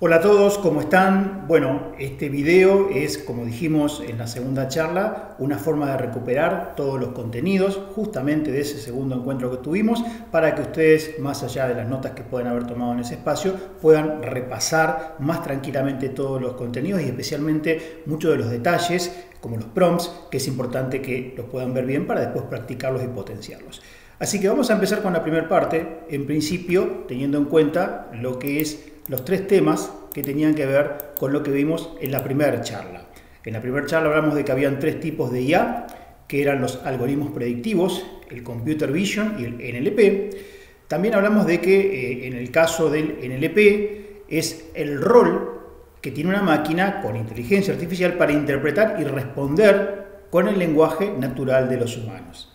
Hola a todos, ¿cómo están? Bueno, este video es, como dijimos en la segunda charla, una forma de recuperar todos los contenidos justamente de ese segundo encuentro que tuvimos para que ustedes, más allá de las notas que pueden haber tomado en ese espacio, puedan repasar más tranquilamente todos los contenidos y especialmente muchos de los detalles, como los prompts, que es importante que los puedan ver bien para después practicarlos y potenciarlos. Así que vamos a empezar con la primera parte, en principio teniendo en cuenta lo que es los tres temas que tenían que ver con lo que vimos en la primera charla. En la primera charla hablamos de que habían tres tipos de IA, que eran los algoritmos predictivos, el Computer Vision y el NLP. También hablamos de que en el caso del NLP es el rol que tiene una máquina con inteligencia artificial para interpretar y responder con el lenguaje natural de los humanos.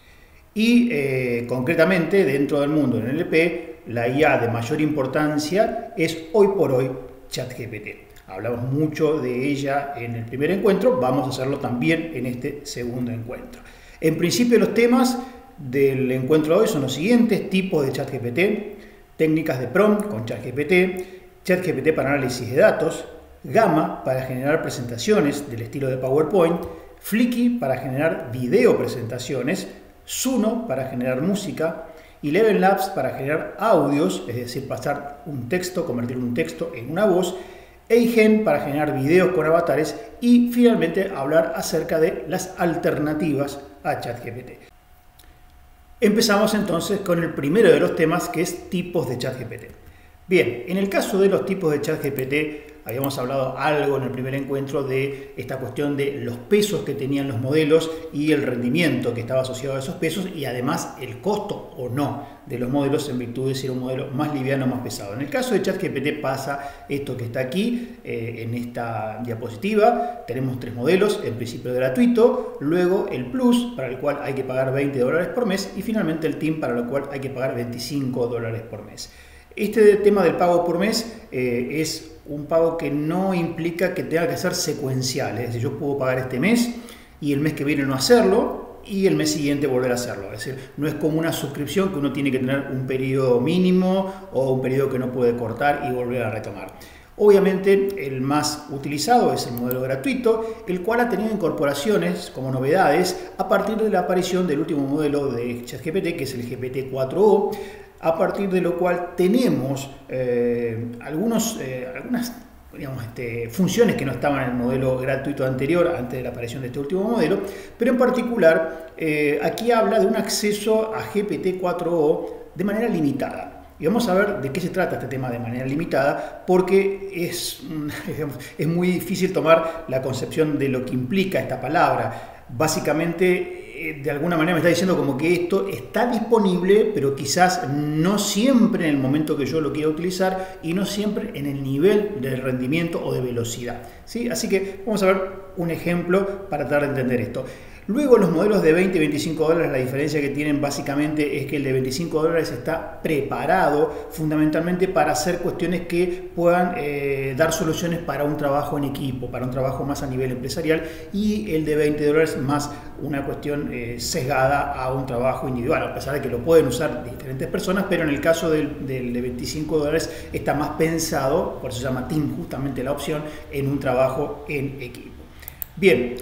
Y concretamente dentro del mundo del NLP, la IA de mayor importancia es hoy por hoy ChatGPT. Hablamos mucho de ella en el primer encuentro, vamos a hacerlo también en este segundo encuentro. En principio los temas del encuentro de hoy son los siguientes: tipos de ChatGPT, técnicas de prompt con ChatGPT, ChatGPT para análisis de datos, Gamma para generar presentaciones del estilo de PowerPoint, Flicky para generar video presentaciones, Suno para generar música y Eleven Labs para generar audios, es decir, pasar un texto, convertir un texto en una voz, Eigen para generar videos con avatares y finalmente hablar acerca de las alternativas a ChatGPT. Empezamos entonces con el primero de los temas, que es tipos de ChatGPT. Bien, en el caso de los tipos de ChatGPT, habíamos hablado algo en el primer encuentro de esta cuestión de los pesos que tenían los modelos y el rendimiento que estaba asociado a esos pesos y además el costo o no de los modelos en virtud de ser un modelo más liviano o más pesado. En el caso de ChatGPT pasa esto que está aquí en esta diapositiva. Tenemos tres modelos, en principio gratuito, luego el Plus, para el cual hay que pagar $20 por mes, y finalmente el Team, para el cual hay que pagar $25 por mes. Este tema del pago por mes es un pago que no implica que tenga que ser secuencial, es decir, yo puedo pagar este mes y el mes que viene no hacerlo y el mes siguiente volver a hacerlo. Es decir, no es como una suscripción que uno tiene que tener un periodo mínimo o un periodo que no puede cortar y volver a retomar. Obviamente el más utilizado es el modelo gratuito, el cual ha tenido incorporaciones como novedades a partir de la aparición del último modelo de ChatGPT, que es el GPT-4o, a partir de lo cual tenemos algunas digamos, funciones que no estaban en el modelo gratuito anterior, antes de la aparición de este último modelo, pero en particular aquí habla de un acceso a GPT-4o de manera limitada. Y vamos a ver de qué se trata este tema de manera limitada, porque es muy difícil tomar la concepción de lo que implica esta palabra. Básicamente, de alguna manera me está diciendo como que esto está disponible, pero quizás no siempre en el momento que yo lo quiera utilizar y no siempre en el nivel de rendimiento o de velocidad, ¿sí? Así que vamos a ver un ejemplo para tratar de entender esto. Luego los modelos de 20 y 25 dólares, la diferencia que tienen básicamente es que el de 25 dólares está preparado fundamentalmente para hacer cuestiones que puedan dar soluciones para un trabajo en equipo, para un trabajo más a nivel empresarial, y el de 20 dólares más una cuestión sesgada a un trabajo individual, a pesar de que lo pueden usar diferentes personas, pero en el caso del de 25 dólares está más pensado, por eso se llama Team justamente la opción, en un trabajo en equipo. Bien.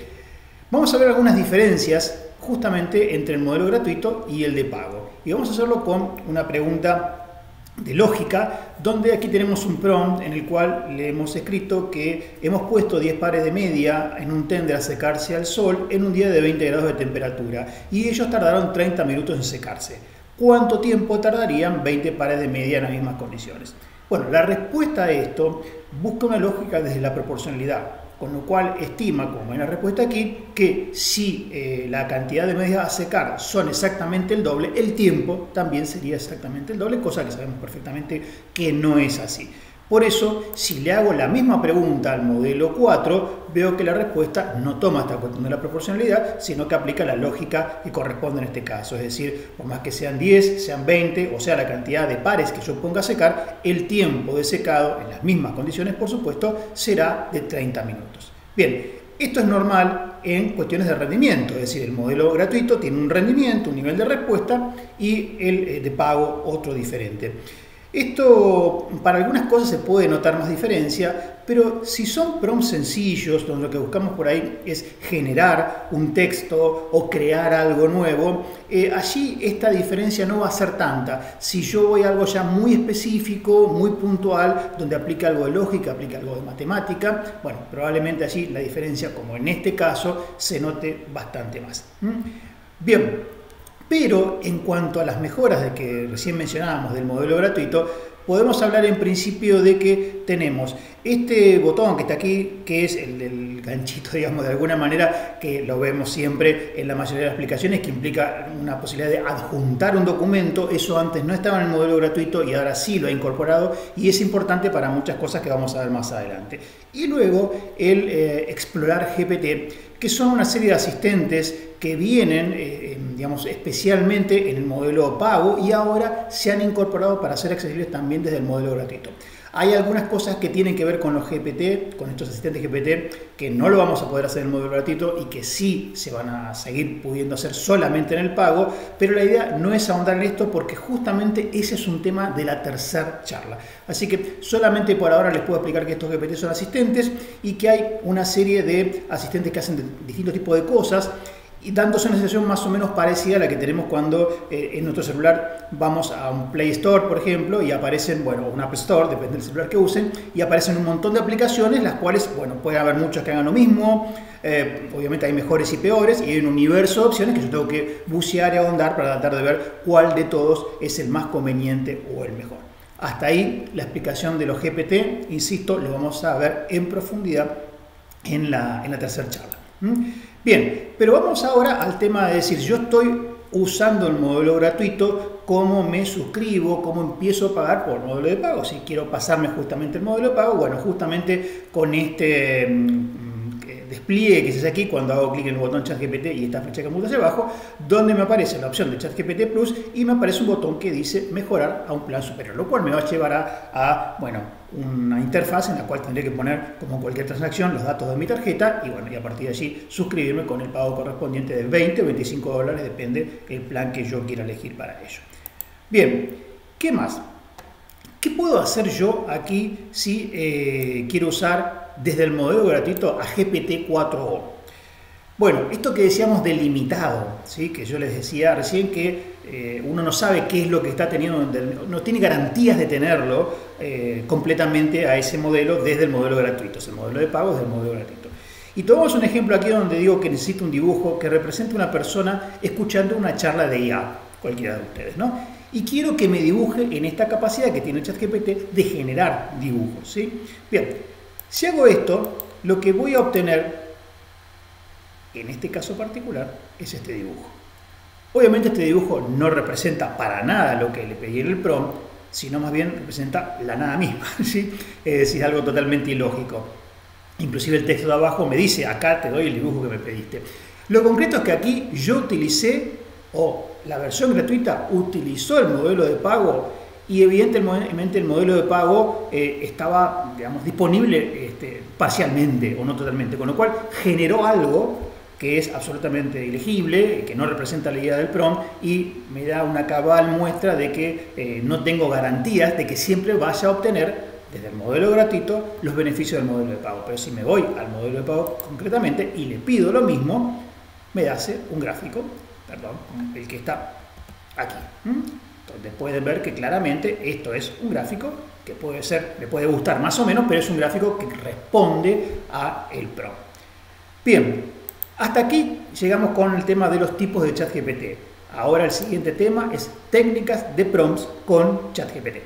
Vamos a ver algunas diferencias justamente entre el modelo gratuito y el de pago. Y vamos a hacerlo con una pregunta de lógica, donde aquí tenemos un prompt en el cual le hemos escrito que hemos puesto 10 pares de media en un tender a secarse al sol en un día de 20 grados de temperatura y ellos tardaron 30 minutos en secarse. ¿Cuánto tiempo tardarían 20 pares de media en las mismas condiciones? Bueno, la respuesta a esto busca una lógica desde la proporcionalidad, con lo cual estima, como en la respuesta aquí, que si la cantidad de medias a secar son exactamente el doble, el tiempo también sería exactamente el doble, cosa que sabemos perfectamente que no es así. Por eso, si le hago la misma pregunta al modelo 4, veo que la respuesta no toma esta cuestión de la proporcionalidad, sino que aplica la lógica que corresponde en este caso. Es decir, por más que sean 10, sean 20, o sea, la cantidad de pares que yo ponga a secar, el tiempo de secado, en las mismas condiciones, por supuesto, será de 30 minutos. Bien, esto es normal en cuestiones de rendimiento, es decir, el modelo gratuito tiene un rendimiento, un nivel de respuesta, y el de pago otro diferente. Esto para algunas cosas se puede notar más diferencia, pero si son prompts sencillos, donde lo que buscamos por ahí es generar un texto o crear algo nuevo, allí esta diferencia no va a ser tanta. Si yo voy a algo ya muy específico, muy puntual, donde aplica algo de lógica, aplica algo de matemática, bueno, probablemente allí la diferencia, como en este caso, se note bastante más. Bien. Pero en cuanto a las mejoras de que recién mencionábamos del modelo gratuito, podemos hablar en principio de que tenemos este botón que está aquí, que es el del ganchito, digamos, de alguna manera, que lo vemos siempre en la mayoría de las aplicaciones, que implica una posibilidad de adjuntar un documento. Eso antes no estaba en el modelo gratuito y ahora sí lo ha incorporado, y es importante para muchas cosas que vamos a ver más adelante. Y luego el explorar GPT, que son una serie de asistentes que vienen, digamos, especialmente en el modelo pago y ahora se han incorporado para ser accesibles también desde el modelo gratuito. Hay algunas cosas que tienen que ver con los GPT, con estos asistentes GPT, que no lo vamos a poder hacer en el modelo gratuito y que sí se van a seguir pudiendo hacer solamente en el pago, pero la idea no es ahondar en esto porque justamente ese es un tema de la tercera charla. Así que solamente por ahora les puedo explicar que estos GPT son asistentes y que hay una serie de asistentes que hacen distintos tipos de cosas, y dándose una sensación más o menos parecida a la que tenemos cuando en nuestro celular vamos a un Play Store, por ejemplo, y aparecen, bueno, un App Store, depende del celular que usen, y aparecen un montón de aplicaciones, las cuales, bueno, puede haber muchas que hagan lo mismo, obviamente hay mejores y peores, y hay un universo de opciones que yo tengo que bucear y ahondar para tratar de ver cuál de todos es el más conveniente o el mejor. Hasta ahí la explicación de los GPT, insisto, lo vamos a ver en profundidad en la tercera charla. Bien, pero vamos ahora al tema de decir, yo estoy usando el modelo gratuito, ¿cómo me suscribo? ¿Cómo empiezo a pagar por el modelo de pago? Si quiero pasarme justamente el modelo de pago, bueno, justamente con este despliegue que se hace aquí cuando hago clic en el botón ChatGPT y esta flecha que apunta hacia abajo, donde me aparece la opción de ChatGPT Plus y me aparece un botón que dice mejorar a un plan superior, lo cual me va a llevar a bueno, una interfaz en la cual tendré que poner, como cualquier transacción, los datos de mi tarjeta y bueno, y a partir de allí suscribirme con el pago correspondiente de 20 o 25 dólares, depende el plan que yo quiera elegir para ello. Bien, ¿qué más? ¿Qué puedo hacer yo aquí si quiero usar desde el modelo gratuito a GPT-4o? Bueno, esto que decíamos de limitado, ¿sí? Que yo les decía recién que uno no sabe qué es lo que está teniendo, no tiene garantías de tenerlo completamente a ese modelo desde el modelo gratuito, es el modelo de pago desde el modelo gratuito. Y tomamos un ejemplo aquí donde digo que necesito un dibujo que represente una persona escuchando una charla de IA, cualquiera de ustedes, ¿no? Y quiero que me dibuje en esta capacidad que tiene ChatGPT de generar dibujos, ¿sí? Bien, si hago esto, lo que voy a obtener, en este caso particular, es este dibujo. Obviamente este dibujo no representa para nada lo que le pedí en el prompt, sino más bien representa la nada misma, ¿sí? Es decir, algo totalmente ilógico. Inclusive el texto de abajo me dice, acá te doy el dibujo que me pediste. Lo concreto es que aquí yo utilicé, la versión gratuita utilizó el modelo de pago y evidentemente el modelo de pago estaba, digamos, disponible parcialmente o no totalmente, con lo cual generó algo que es absolutamente ilegible, que no representa la idea del prompt y me da una cabal muestra de que no tengo garantías de que siempre vaya a obtener desde el modelo gratuito los beneficios del modelo de pago. Pero si me voy al modelo de pago concretamente y le pido lo mismo, me hace un gráfico, perdón, el que está aquí. Donde pueden ver que claramente esto es un gráfico que puede ser, le puede gustar más o menos, pero es un gráfico que responde a el prompt. Bien, hasta aquí llegamos con el tema de los tipos de ChatGPT. Ahora el siguiente tema es técnicas de prompts con ChatGPT.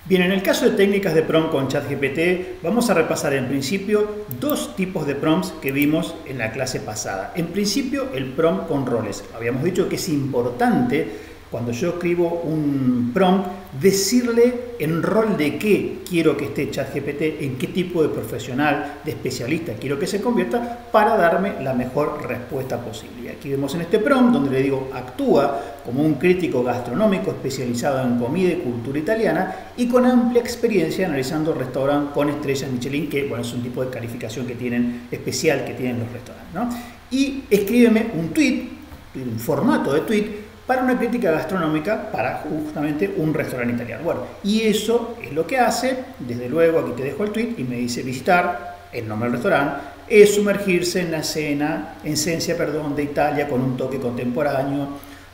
Bien, en el caso de técnicas de prompt con ChatGPT, vamos a repasar en principio dos tipos de prompts que vimos en la clase pasada. En principio, el prompt con roles. Habíamos dicho que es importante, cuando yo escribo un prompt, decirle en rol de qué quiero que esté ChatGPT, en qué tipo de profesional, de especialista quiero que se convierta para darme la mejor respuesta posible. Y aquí vemos en este prompt donde le digo actúa como un crítico gastronómico especializado en comida y cultura italiana y con amplia experiencia analizando restaurantes con estrellas Michelin, que bueno, es un tipo de calificación que tienen especial que tienen los restaurantes, ¿no? Y escríbeme un tweet, un formato de tweet, para una crítica gastronómica para justamente un restaurante italiano. Bueno, y eso es lo que hace, desde luego aquí te dejo el tweet y me dice visitar el nombre del restaurante, es sumergirse en la esencia de Italia con un toque contemporáneo,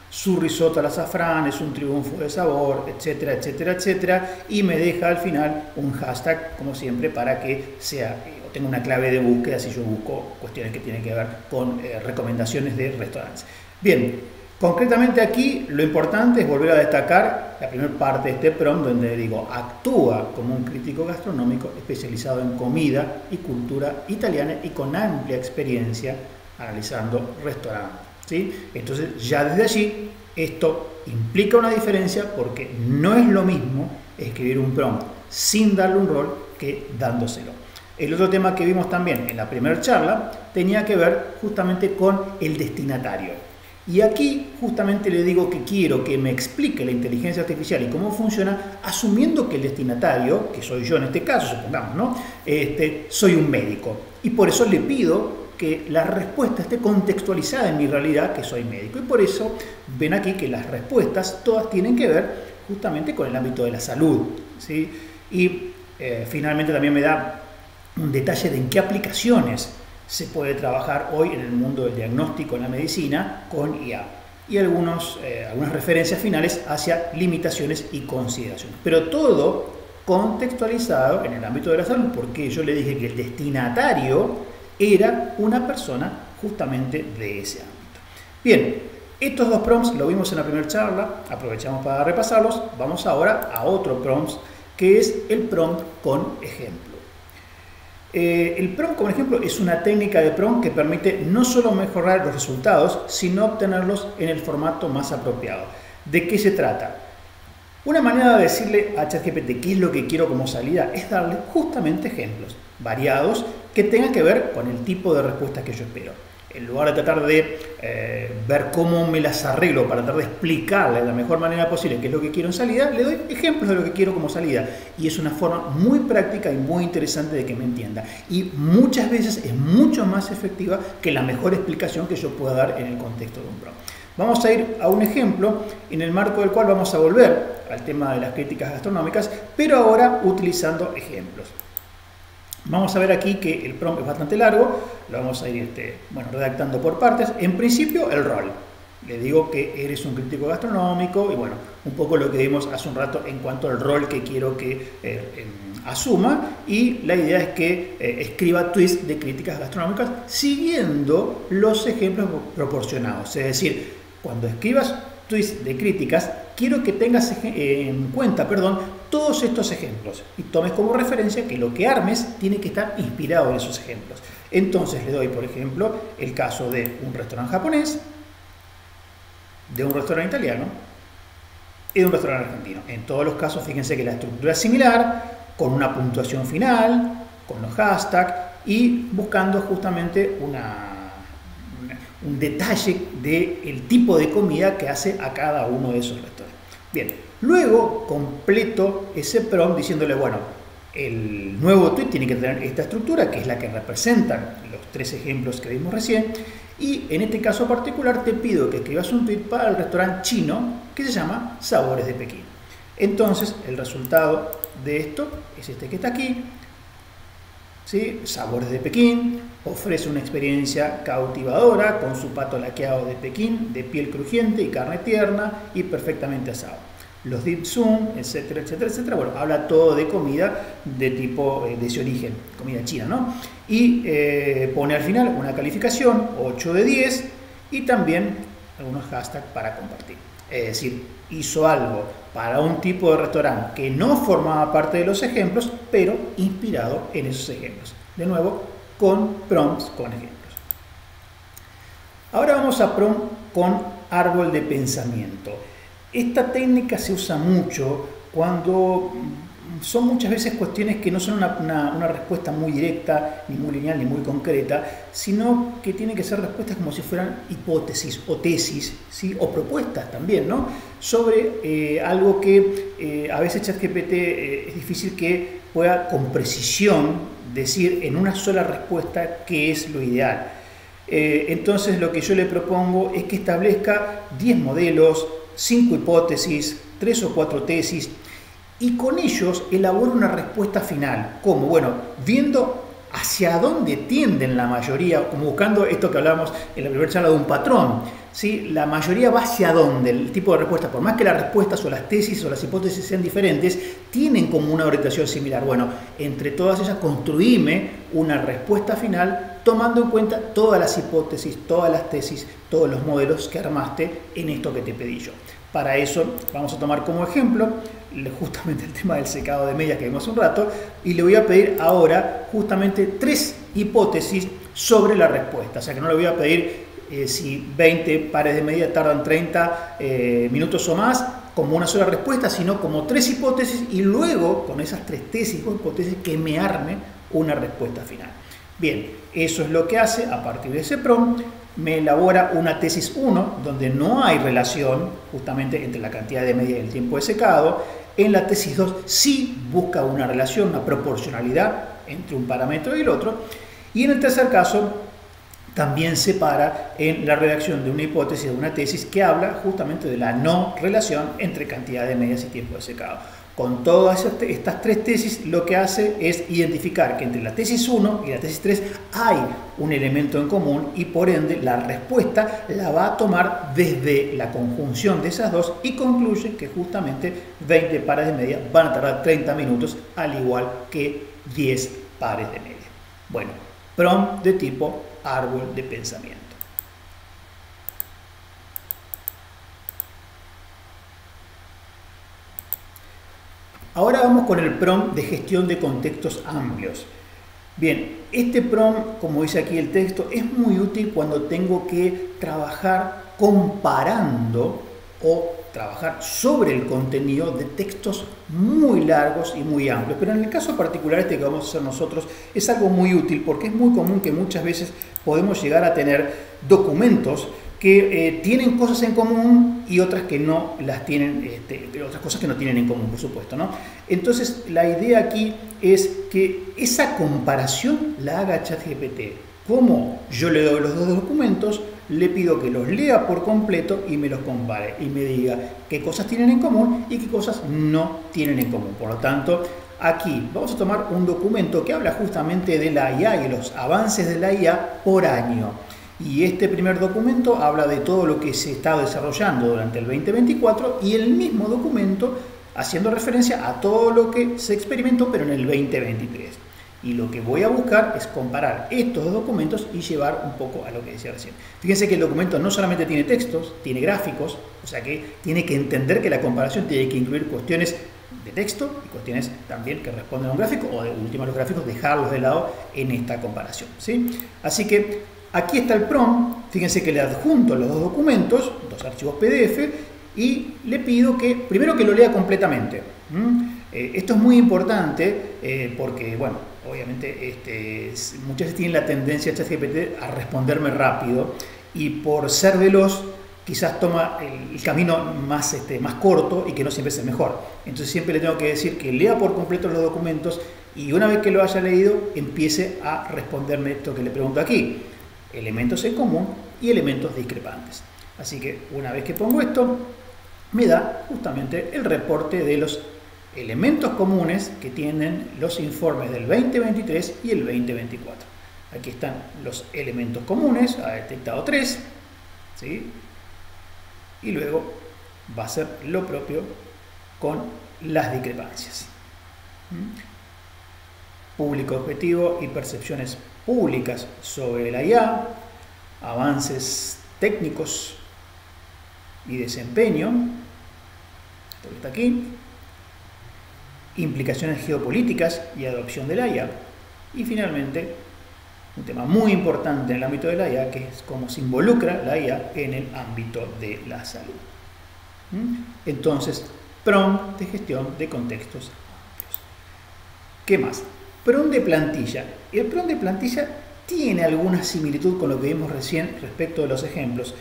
su risotto al azafrán es un triunfo de sabor, etcétera, etcétera, etcétera, y me deja al final un hashtag, como siempre, para que sea, o tenga una clave de búsqueda si yo busco cuestiones que tienen que ver con recomendaciones de restaurantes. Bien. Concretamente aquí lo importante es volver a destacar la primera parte de este prompt donde digo actúa como un crítico gastronómico especializado en comida y cultura italiana y con amplia experiencia analizando restaurantes, ¿sí? Entonces ya desde allí esto implica una diferencia porque no es lo mismo escribir un prompt sin darle un rol que dándoselo. El otro tema que vimos también en la primera charla tenía que ver justamente con el destinatario. Y aquí justamente le digo que quiero que me explique la inteligencia artificial y cómo funciona, asumiendo que el destinatario, que soy yo en este caso, supongamos, ¿no? Soy un médico. Y por eso le pido que la respuesta esté contextualizada en mi realidad, que soy médico. Y por eso ven aquí que las respuestas todas tienen que ver justamente con el ámbito de la salud, ¿sí? Y finalmente también me da un detalle de en qué aplicaciones se puede trabajar hoy en el mundo del diagnóstico en la medicina con IA y algunas referencias finales hacia limitaciones y consideraciones. Pero todo contextualizado en el ámbito de la salud, porque yo le dije que el destinatario era una persona justamente de ese ámbito. Bien, estos dos prompts lo vimos en la primera charla, aprovechamos para repasarlos. Vamos ahora a otro prompt que es el prompt con ejemplo. El prompt, como ejemplo, es una técnica de prompt que permite no solo mejorar los resultados, sino obtenerlos en el formato más apropiado. ¿De qué se trata? Una manera de decirle a ChatGPT qué es lo que quiero como salida es darle justamente ejemplos variados que tengan que ver con el tipo de respuesta que yo espero. En lugar de tratar de ver cómo me las arreglo para tratar de explicarle de la mejor manera posible qué es lo que quiero en salida, le doy ejemplos de lo que quiero como salida. Y es una forma muy práctica y muy interesante de que me entienda. Y muchas veces es mucho más efectiva que la mejor explicación que yo pueda dar en el contexto de un prompt. Vamos a ir a un ejemplo en el marco del cual vamos a volver al tema de las críticas gastronómicas, pero ahora utilizando ejemplos. Vamos a ver aquí que el prompt es bastante largo, lo vamos a ir redactando por partes. En principio, el rol. Le digo que eres un crítico gastronómico y bueno, un poco lo que vimos hace un rato en cuanto al rol que quiero que asuma, y la idea es que escriba tweets de críticas gastronómicas siguiendo los ejemplos proporcionados. Es decir, cuando escribas tweets de críticas, quiero que tengas en cuenta, todos estos ejemplos y tomes como referencia que lo que armes tiene que estar inspirado en esos ejemplos. Entonces le doy, por ejemplo, el caso de un restaurante japonés, de un restaurante italiano y de un restaurante argentino. En todos los casos, fíjense que la estructura es similar, con una puntuación final, con los hashtags y buscando justamente un detalle del tipo de comida que hace a cada uno de esos restaurantes. Bien, luego completo ese prompt diciéndole, bueno, el nuevo tweet tiene que tener esta estructura, que es la que representan los tres ejemplos que vimos recién, y en este caso particular te pido que escribas un tweet para el restaurante chino que se llama Sabores de Pekín. Entonces, el resultado de esto es este que está aquí, ¿sí? Sabores de Pekín, ofrece una experiencia cautivadora con su pato laqueado de Pekín, de piel crujiente y carne tierna y perfectamente asado. Los dim sum, etcétera, etcétera, etcétera. Bueno, habla todo de comida de tipo, de ese origen, comida china, ¿no? Y pone al final una calificación, 8 de 10, y también algunos hashtags para compartir. Es decir, hizo algo para un tipo de restaurante que no formaba parte de los ejemplos, pero inspirado en esos ejemplos. De nuevo, con prompts, con ejemplos. Ahora vamos a prompt con árbol de pensamiento. Esta técnica se usa mucho cuando son muchas veces cuestiones que no son una respuesta muy directa, ni muy lineal, ni muy concreta, sino que tienen que ser respuestas como si fueran hipótesis o tesis, ¿sí? O propuestas también, ¿no? Sobre algo que a veces ChatGPT es difícil que pueda con precisión decir en una sola respuesta qué es lo ideal. Entonces lo que yo le propongo es que establezca 10 modelos, 5 hipótesis, 3 o 4 tesis, y con ellos elabora una respuesta final. ¿Cómo? Bueno, viendo hacia dónde tienden la mayoría, como buscando esto que hablábamos en la primera charla de un patrón, ¿sí? La mayoría va hacia dónde, el tipo de respuesta, por más que las respuestas o las tesis o las hipótesis sean diferentes, tienen como una orientación similar. Bueno, entre todas ellas construíme una respuesta final tomando en cuenta todas las hipótesis, todas las tesis, todos los modelos que armaste en esto que te pedí yo. Para eso vamos a tomar como ejemplo justamente el tema del secado de medias que vimos hace un rato, y le voy a pedir ahora justamente 3 hipótesis sobre la respuesta. O sea que no le voy a pedir si 20 pares de medias tardan 30 minutos o más como una sola respuesta, sino como 3 hipótesis, y luego con esas 3 tesis o hipótesis que me arme una respuesta final. Bien, eso es lo que hace. A partir de ese prompt me elabora una tesis 1 donde no hay relación justamente entre la cantidad de medias y el tiempo de secado. En la tesis 2 sí busca una relación, una proporcionalidad entre un parámetro y el otro. Y en el tercer caso también separa en la redacción de una hipótesis de una tesis que habla justamente de la no relación entre cantidad de medias y tiempo de secado. Con todas estas 3 tesis lo que hace es identificar que entre la tesis 1 y la tesis 3 hay un elemento en común, y por ende la respuesta la va a tomar desde la conjunción de esas dos, y concluye que justamente 20 pares de medias van a tardar 30 minutos, al igual que 10 pares de medias. Bueno, prompt de tipo árbol de pensamiento. Ahora vamos con el prompt de gestión de contextos amplios. Bien, este prompt, como dice aquí el texto, es muy útil cuando tengo que trabajar comparando o trabajar sobre el contenido de textos muy largos y muy amplios. Pero en el caso particular este que vamos a hacer nosotros es algo muy útil, porque es muy común que muchas veces podemos llegar a tener documentos que tienen cosas en común y otras que no las tienen, otras cosas que no tienen en común, por supuesto, ¿no? Entonces, la idea aquí es que esa comparación la haga ChatGPT. Como yo le doy los dos documentos, le pido que los lea por completo y me los compare y me diga qué cosas tienen en común y qué cosas no tienen en común. Por lo tanto, aquí vamos a tomar un documento que habla justamente de la IA y los avances de la IA por año. Y este primer documento habla de todo lo que se está desarrollando durante el 2024, y el mismo documento haciendo referencia a todo lo que se experimentó pero en el 2023. Y lo que voy a buscar es comparar estos dos documentos y llevar un poco a lo que decía recién. Fíjense que el documento no solamente tiene textos, tiene gráficos, o sea que tiene que entender que la comparación tiene que incluir cuestiones de texto y cuestiones también que responden a un gráfico, o de última los gráficos dejarlos de lado en esta comparación, ¿sí? Así que aquí está el prompt. Fíjense que le adjunto los dos documentos, dos archivos PDF, y le pido que primero que lo lea completamente. Esto es muy importante porque, bueno, obviamente muchas veces tienen la tendencia ChatGPT a responderme rápido, y por ser veloz quizás toma el camino más corto y que no siempre es el mejor. Entonces siempre le tengo que decir que lea por completo los documentos, y una vez que lo haya leído empiece a responderme esto que le pregunto aquí: elementos en común y elementos discrepantes. Así que una vez que pongo esto, me da justamente el reporte de los elementos comunes que tienen los informes del 2023 y el 2024. Aquí están los elementos comunes, ha detectado 3, ¿sí? Y luego va a hacer lo propio con las discrepancias. Público objetivo y percepciones públicas sobre la IA, avances técnicos y desempeño, esto está aquí, implicaciones geopolíticas y adopción de la IA, y finalmente un tema muy importante en el ámbito de la IA, que es cómo se involucra la IA en el ámbito de la salud. Entonces, prompt de gestión de contextos amplios. ¿Qué más? Prompt de plantilla. El prompt de plantilla tiene alguna similitud con lo que vimos recién respecto de los ejemplos.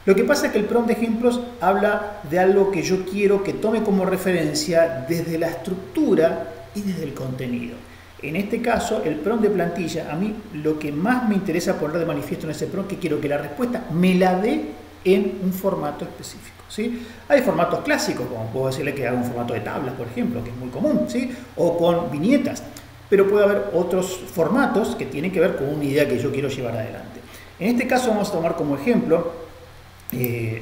Lo que pasa es que el prompt de ejemplos habla de algo que yo quiero que tome como referencia desde la estructura y desde el contenido. En este caso, el prompt de plantilla, a mí lo que más me interesa poner de manifiesto en ese prompt, que quiero que la respuesta me la dé en un formato específico, ¿sí? Hay formatos clásicos, como puedo decirle que haga un formato de tablas, por ejemplo, que es muy común, ¿sí? O con viñetas, pero puede haber otros formatos que tienen que ver con una idea que yo quiero llevar adelante. En este caso vamos a tomar como ejemplo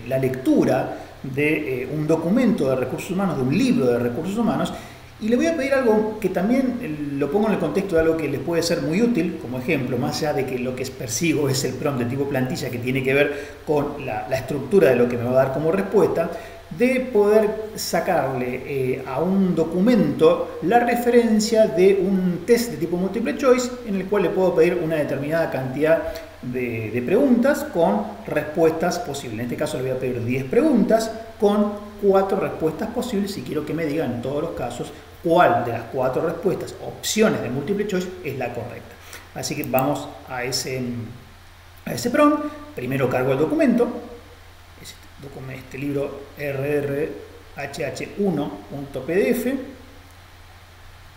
la lectura de un documento de recursos humanos, de un libro de recursos humanos, y le voy a pedir algo que también lo pongo en el contexto de algo que les puede ser muy útil, como ejemplo, más allá de que lo que persigo es el prompt de tipo plantilla, que tiene que ver con la estructura de lo que me va a dar como respuesta, de poder sacarle a un documento la referencia de un test de tipo multiple choice, en el cual le puedo pedir una determinada cantidad de preguntas con respuestas posibles. En este caso le voy a pedir 10 preguntas con 4 respuestas posibles y quiero que me digan en todos los casos cuál de las 4 respuestas, opciones de multiple choice, es la correcta. Así que vamos a ese prompt. Primero cargo el documento, este libro rrhh1.pdf.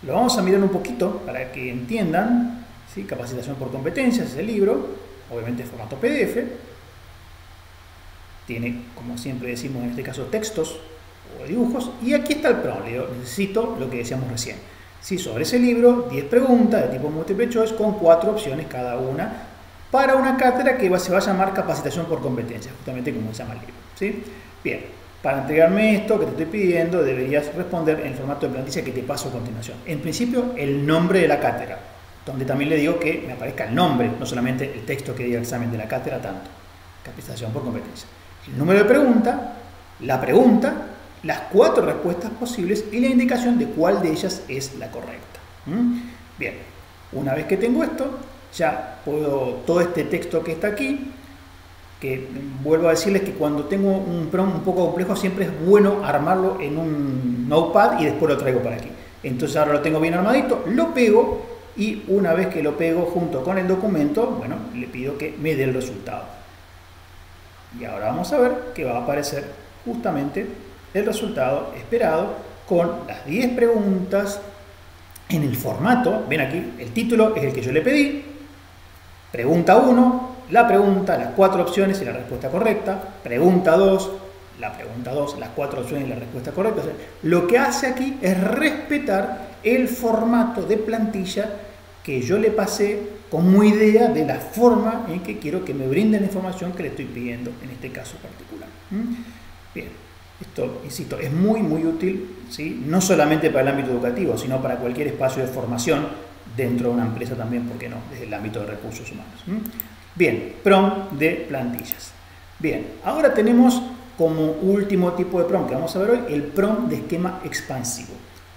Lo vamos a mirar un poquito para que entiendan, ¿sí? Capacitación por competencias es el libro, obviamente en formato PDF. Tiene, como siempre decimos en este caso, textos o dibujos. Y aquí está el prompt. Necesito lo que decíamos recién. ¿Sí? Sobre ese libro, 10 preguntas de tipo multiple choice con 4 opciones cada una para una cátedra que se va a llamar capacitación por competencias, justamente como se llama el libro, ¿sí? Bien, para entregarme esto que te estoy pidiendo, deberías responder en el formato de plantilla que te paso a continuación. En principio, el nombre de la cátedra, donde también le digo que me aparezca el nombre, no solamente el texto que diga el examen de la cátedra, tanto. Capacitación por competencia. El número de pregunta, la pregunta, las 4 respuestas posibles y la indicación de cuál de ellas es la correcta. Bien, una vez que tengo esto, ya puedo, todo este texto que está aquí, que vuelvo a decirles que cuando tengo un prompt un poco complejo siempre es bueno armarlo en un notepad y después lo traigo para aquí. Entonces ahora lo tengo bien armadito, lo pego y una vez que lo pego junto con el documento, bueno, le pido que me dé el resultado. Y ahora vamos a ver que va a aparecer justamente el resultado esperado con las 10 preguntas en el formato. Ven aquí, el título es el que yo le pedí. Pregunta 1, la pregunta, las 4 opciones y la respuesta correcta. Pregunta 2, la pregunta 2, las 4 opciones y la respuesta correcta. O sea, lo que hace aquí es respetar el formato de plantilla que yo le pasé como idea de la forma en que quiero que me brinden la información que le estoy pidiendo en este caso particular. Bien, esto, insisto, es muy útil, ¿sí? No solamente para el ámbito educativo, sino para cualquier espacio de formación dentro de una empresa también, ¿por qué no? Desde el ámbito de recursos humanos. Bien, prompt de plantillas. Bien, ahora tenemos como último tipo de prompt que vamos a ver hoy, el prompt de esquema expansivo.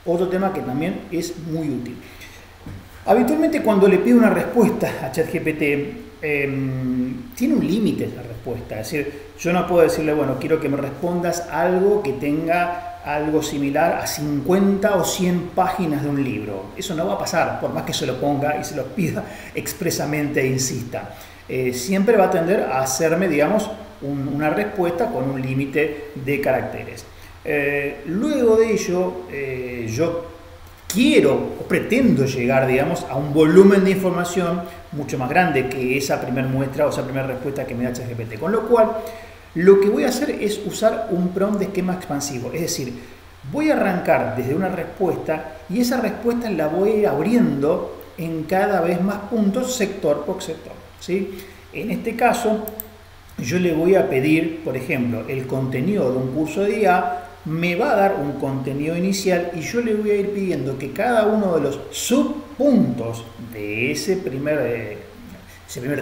Otro tema que también es muy útil. Habitualmente cuando le pido una respuesta a ChatGPT, tiene un límite la respuesta. Es decir, yo no puedo decirle, bueno, quiero que me respondas algo que tenga algo similar a 50 o 100 páginas de un libro. Eso no va a pasar, por más que se lo ponga y se lo pida expresamente e insista. Siempre va a tender a hacerme, digamos, una respuesta con un límite de caracteres. Luego de ello, yo quiero o pretendo llegar, digamos, a un volumen de información mucho más grande que esa primera muestra o esa primera respuesta que me da ChatGPT. Con lo cual, lo que voy a hacer es usar un prompt de esquema expansivo. Es decir, voy a arrancar desde una respuesta y esa respuesta la voy a ir abriendo en cada vez más puntos, sector por sector, ¿sí? En este caso, yo le voy a pedir, por ejemplo, el contenido de un curso de IA. Me va a dar un contenido inicial y yo le voy a ir pidiendo que cada uno de los subpuntos de ese primer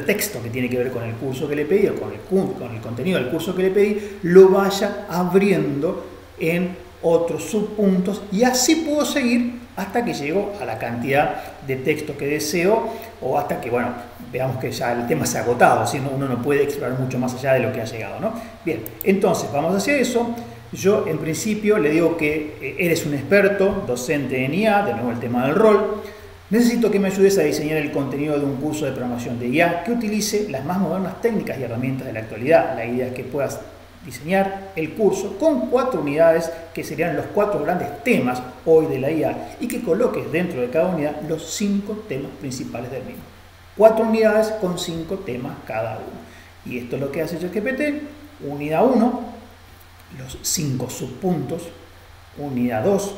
texto que tiene que ver con el curso que le pedí o con el contenido del curso que le pedí, lo vaya abriendo en otros subpuntos y así puedo seguir hasta que llego a la cantidad de texto que deseo o hasta que, bueno, veamos que ya el tema se ha agotado, ¿sí? Uno no puede explorar mucho más allá de lo que ha llegado, ¿no? Bien, entonces vamos hacia eso. Yo en principio le digo que eres un experto, docente en IA, de nuevo el tema del rol. Necesito que me ayudes a diseñar el contenido de un curso de programación de IA que utilice las más modernas técnicas y herramientas de la actualidad. La idea es que puedas diseñar el curso con 4 unidades que serían los 4 grandes temas hoy de la IA y que coloques dentro de cada unidad los 5 temas principales del mismo. 4 unidades con 5 temas cada uno. Y esto es lo que hace ChatGPT. Unidad 1, los 5 subpuntos. Unidad 2,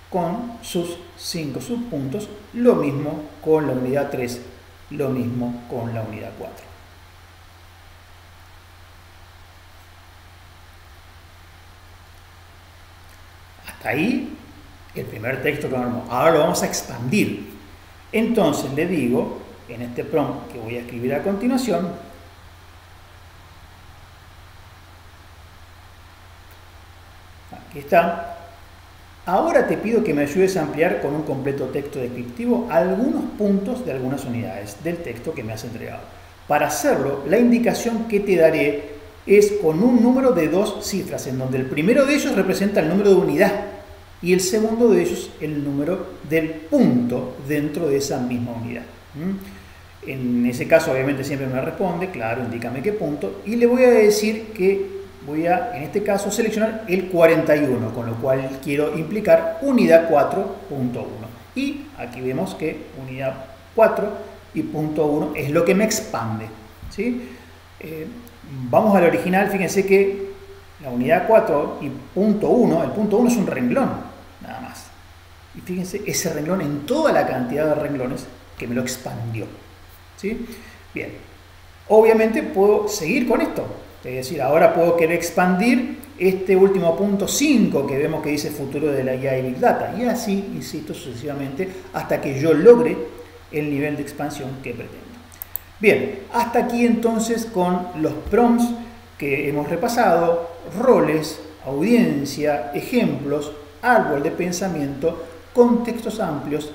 con sus 5 subpuntos. Lo mismo con la unidad 3, lo mismo con la unidad 4. Hasta ahí el primer texto que armó. Ahora lo vamos a expandir. Entonces le digo, en este prompt que voy a escribir a continuación, aquí está. Ahora te pido que me ayudes a ampliar con un completo texto descriptivo algunos puntos de algunas unidades del texto que me has entregado. Para hacerlo, la indicación que te daré es con un número de 2 cifras, en donde el primero de ellos representa el número de unidad y el segundo de ellos el número del punto dentro de esa misma unidad. En ese caso, obviamente, siempre me responde, claro, indícame qué punto, y le voy a decir que voy a, en este caso, seleccionar el 41, con lo cual quiero implicar unidad 4.1. Y aquí vemos que unidad 4 y punto 1 es lo que me expande, ¿sí? Vamos al original, fíjense que la unidad 4 y punto 1, el punto 1 es un renglón, nada más. Y fíjense ese renglón en toda la cantidad de renglones que me lo expandió, ¿sí? Bien, obviamente puedo seguir con esto. Es decir, ahora puedo querer expandir este último punto 5 que vemos que dice futuro de la IA y Big Data. Y así, insisto, sucesivamente hasta que yo logre el nivel de expansión que pretendo. Bien, hasta aquí entonces con los prompts que hemos repasado, roles, audiencia, ejemplos, árbol de pensamiento, contextos amplios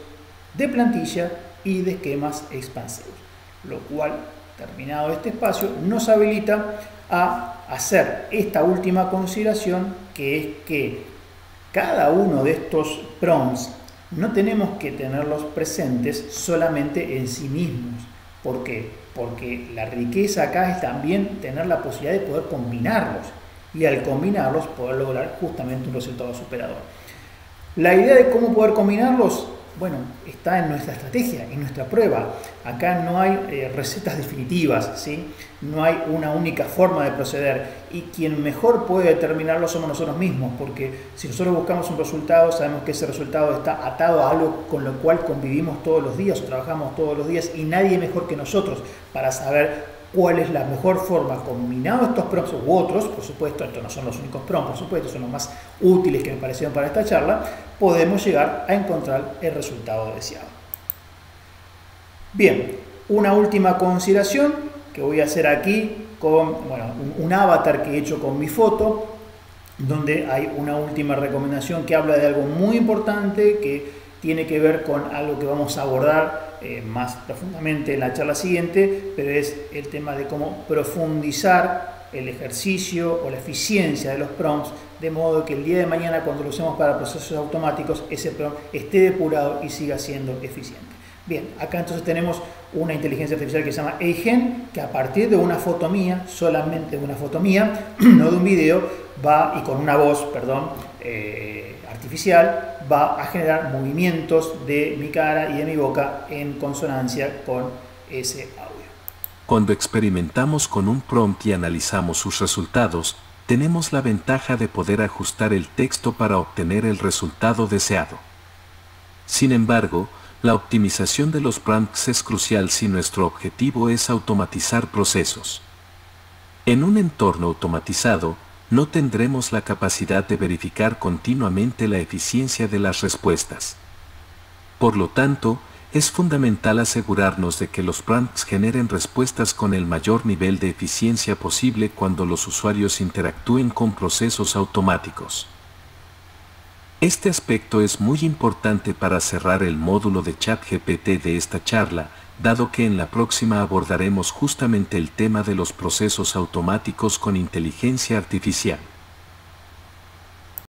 de plantilla y de esquemas expansivos. Lo cual, terminado este espacio, nos habilita a hacer esta última consideración, que es que cada uno de estos prompts no tenemos que tenerlos presentes solamente en sí mismos. ¿Por qué? Porque la riqueza acá es también tener la posibilidad de poder combinarlos y al combinarlos poder lograr justamente un resultado superador. La idea de cómo poder combinarlos, bueno, está en nuestra estrategia, en nuestra prueba. Acá no hay recetas definitivas, ¿sí? No hay una única forma de proceder y quien mejor puede determinarlo somos nosotros mismos, porque si nosotros buscamos un resultado, sabemos que ese resultado está atado a algo con lo cual convivimos todos los días o trabajamos todos los días y nadie mejor que nosotros para saber cuál es la mejor forma, combinado estos prompts u otros, por supuesto, estos no son los únicos prompts, por supuesto, son los más útiles que me parecieron para esta charla, podemos llegar a encontrar el resultado deseado. Bien, una última consideración que voy a hacer aquí con un avatar que he hecho con mi foto, donde hay una última recomendación que habla de algo muy importante que tiene que ver con algo que vamos a abordar más profundamente en la charla siguiente, pero es el tema de cómo profundizar el ejercicio o la eficiencia de los prompts, de modo que el día de mañana, cuando lo usemos para procesos automáticos, ese prompt esté depurado y siga siendo eficiente. Bien, acá entonces tenemos una inteligencia artificial que se llama Eigen, que a partir de una foto mía, solamente de una foto mía, no de un video, va, y con una voz, perdón, artificial, va a generar movimientos de mi cara y de mi boca en consonancia con ese audio. Cuando experimentamos con un prompt y analizamos sus resultados, tenemos la ventaja de poder ajustar el texto para obtener el resultado deseado. Sin embargo, la optimización de los prompts es crucial si nuestro objetivo es automatizar procesos. En un entorno automatizado, no tendremos la capacidad de verificar continuamente la eficiencia de las respuestas. Por lo tanto, es fundamental asegurarnos de que los prompts generen respuestas con el mayor nivel de eficiencia posible cuando los usuarios interactúen con procesos automáticos. Este aspecto es muy importante para cerrar el módulo de ChatGPT de esta charla, dado que en la próxima abordaremos justamente el tema de los procesos automáticos con inteligencia artificial.